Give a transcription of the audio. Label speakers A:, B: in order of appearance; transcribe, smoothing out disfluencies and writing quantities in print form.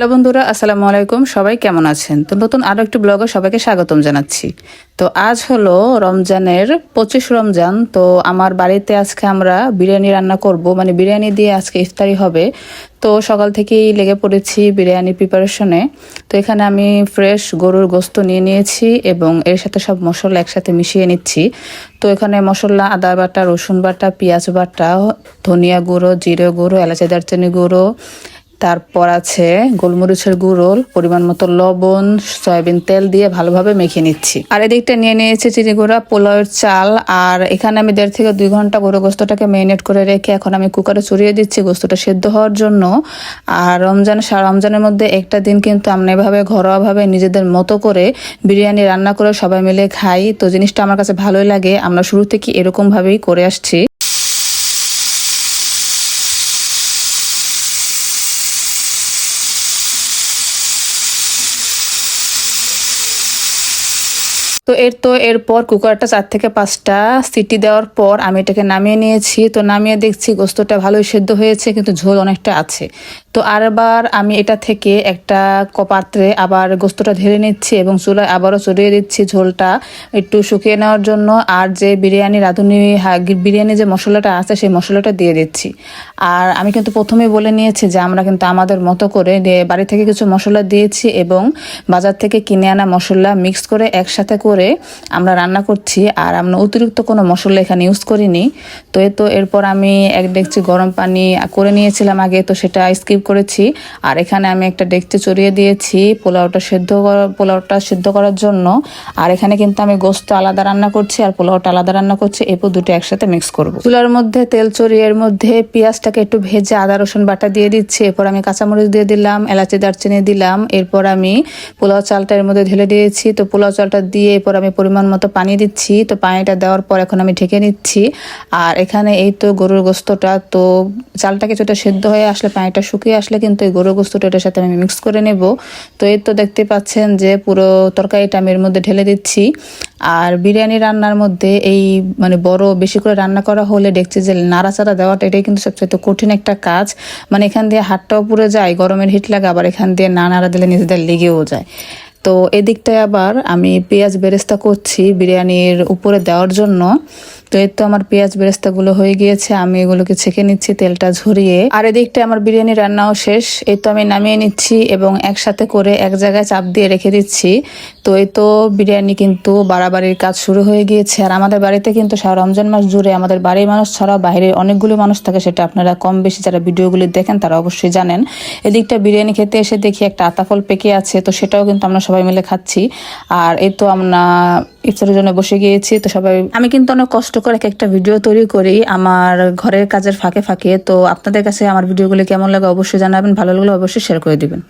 A: Hello বন্ধুরা, আসসালামু আলাইকুম। সবাই কেমন আছেন? তো নতুন আরো একটি ব্লগে সবাইকে স্বাগতম জানাচ্ছি। তো আজ হলো রমজানের 25 রমজান। তো আমার বাড়িতে আজকে আমরা বিরিয়ানি রান্না করব, মানে বিরিয়ানি দিয়ে আজকে ইফতারি হবে। তো সকাল থেকেই লেগে পড়েছি বিরিয়ানি প্রিপারেশনে। তো এখানে আমি ফ্রেশ গরুর গোস্ত নিয়ে নিয়েছি এবং এর সাথে সব মশলা একসাথে মিশিয়ে নিচ্ছি। তো এখানে মশলা আদা বাটা, রসুন বাটা, পেঁয়াজ বাটা, ধনিয়া গুঁড়ো, জিরে গুঁড়ো, এলাচি দারচিনি গুঁড়ো, তারপর আছে গোলমরিচের গুঁড়ো, পরিমাণ মতো লবণ, সয়াবিন তেল দিয়ে ভালোভাবে মেখে নিচ্ছি। আর এদিকটা নিয়ে নিয়েছি চিনি গুঁড়া, পোলাওয়ের চাল। আর এখানে আমি 1.5 থেকে 2 ঘন্টা গরু গোস্তটাকে ম্যারিনেট করে রেখে এখন আমি কুকারে চড়িয়ে দিচ্ছি গোস্তটা সেদ্ধ হওয়ার জন্য। আর রমজানের মধ্যে একটা দিন কিন্তু আমরা এভাবে ঘরোয়াভাবে নিজেদের মতো করে বিরিয়ানি রান্না করে সবাই মিলে খাই। তো জিনিসটা আমার কাছে ভালোই লাগে। আমরা শুরু থেকে এরকমভাবেই করে আসছি। এরপর কুকারটা 4 থেকে 5টা সিটি দেওয়ার পর আমি এটাকে নামিয়ে নিয়েছি। তো নামিয়ে দেখছি গোস্তটা ভালোই সেদ্ধ হয়েছে, কিন্তু ঝোল অনেকটা আছে। তো আরবার আমি এটা থেকে একটা পাত্রে আবার গোস্তটা ঢেলে নিচ্ছি এবং চুলায় আবারও চড়িয়ে দিচ্ছি ঝোলটা একটু শুকিয়ে নেওয়ার জন্য। আর যে বিরিয়ানি যে মশলাটা আছে সেই মশলাটা দিয়ে দিচ্ছি। আর আমি কিন্তু প্রথমেই বলে নিয়েছি যে আমরা কিন্তু আমাদের মতো করে বাড়ি থেকে কিছু মশলা দিয়েছি এবং বাজার থেকে কিনে আনা মশলা মিক্স করে একসাথে করে আমরা রান্না করছি। আর আমরা অতিরিক্ত কোনো মশলা এখানে ইউজ করিনি। তো এরপর আমি এক ডেকচি গরম পানি করে নিয়েছিলাম আগে, তো সেটা স্কিপ করেছি। আর এখানে আমি একটা ডেকচি চড়িয়ে দিয়েছি পোলাওটা সিদ্ধ করার জন্য। আর এখানে কিন্তু আমি গোস্ত আলাদা রান্না করছি আর পোলাওটা আলাদা রান্না করছি, এরপর দুটো একসাথে মিক্স করব। চুলার মধ্যে তেল চড়িয়ে এর মধ্যে পেঁয়াজটাকে একটু ভেজে আদা রসুন বাটা দিয়ে দিচ্ছি। এরপর আমি কাঁচামরিচ দিয়ে দিলাম, এলাচি দারচিনি দিলাম। এরপর আমি পোলাও চালটা এর মধ্যে ঢেলে দিয়েছি। তো পোলাও চালটা দিয়ে এরপর আমি পরিমাণ মতো পানি দিচ্ছি। তো পানিটা দেওয়ার পর এখন আমি ঢেকে নিচ্ছি। আর এখানে এই তো গরুর গোস্তটা, তো চালটা কিছুটা সেদ্ধ হয়ে আসলে পানিটা শুকিয়ে আসলে কিন্তু এই গরুর গোস্তটা এটার সাথে আমি মিক্স করে নেব। তো এই তো দেখতে পাচ্ছেন যে পুরো তরকারিটা আমি এর মধ্যে ঢেলে দিচ্ছি। আর বিরিয়ানি রান্নার মধ্যে এই মানে বড় বেশি করে রান্না করা হলে দেখছি যে নাড়াচাড়া দেওয়াটা এটাই কিন্তু সবচেয়ে কঠিন একটা কাজ। মানে এখান দিয়ে হাতটাও পুড়ে যায়, গরমের হিট লাগে, আবার এখান দিয়ে না নাড়া দিলে নিজেদের লেগেও যায়। তো এদিকটায় আবার আমি পেঁয়াজ বেরেস্তা করছি বিরিয়ানির উপরে দেওয়ার জন্য। তো এই তো আমার পেঁয়াজ বেরেস্তাগুলো হয়ে গিয়েছে, আমি এগুলোকে ছেঁকে নিচ্ছি তেলটা ঝরিয়ে। আর এদিকটা আমার বিরিয়ানি রান্নাও শেষ। এই তো আমি নামিয়ে নিচ্ছি এবং একসাথে করে এক জায়গায় চাপ দিয়ে রেখে দিচ্ছি। তো এই তো বিরিয়ানি কিন্তু বাড়াবাড়ির কাজ শুরু হয়ে গিয়েছে। আর আমাদের বাড়িতে কিন্তু সারা রমজান মাস জুড়ে আমাদের বাড়ির মানুষ ছাড়াও বাইরের অনেকগুলো মানুষ থাকে, সেটা আপনারা কম বেশি যারা ভিডিওগুলি দেখেন তারা অবশ্যই জানেন। এদিকটা বিরিয়ানি খেতে এসে দেখি একটা আতাফল পেকে আছে, তো সেটাও কিন্তু আমরা সবাই মিলে খাচ্ছি। আর এই তো আমরা ইফতারের জন্য বসে গিয়েছি। তো আমি কিন্তু অনেক কষ্ট করে একটা ভিডিও তৈরি করি আমার ঘরের কাজের ফাঁকে ফাঁকে। তো আপনাদের কাছে আমার ভিডিওগুলি কেমন লাগে অবশ্যই জানাবেন, ভালো লাগলে অবশ্যই শেয়ার করে দিবেন।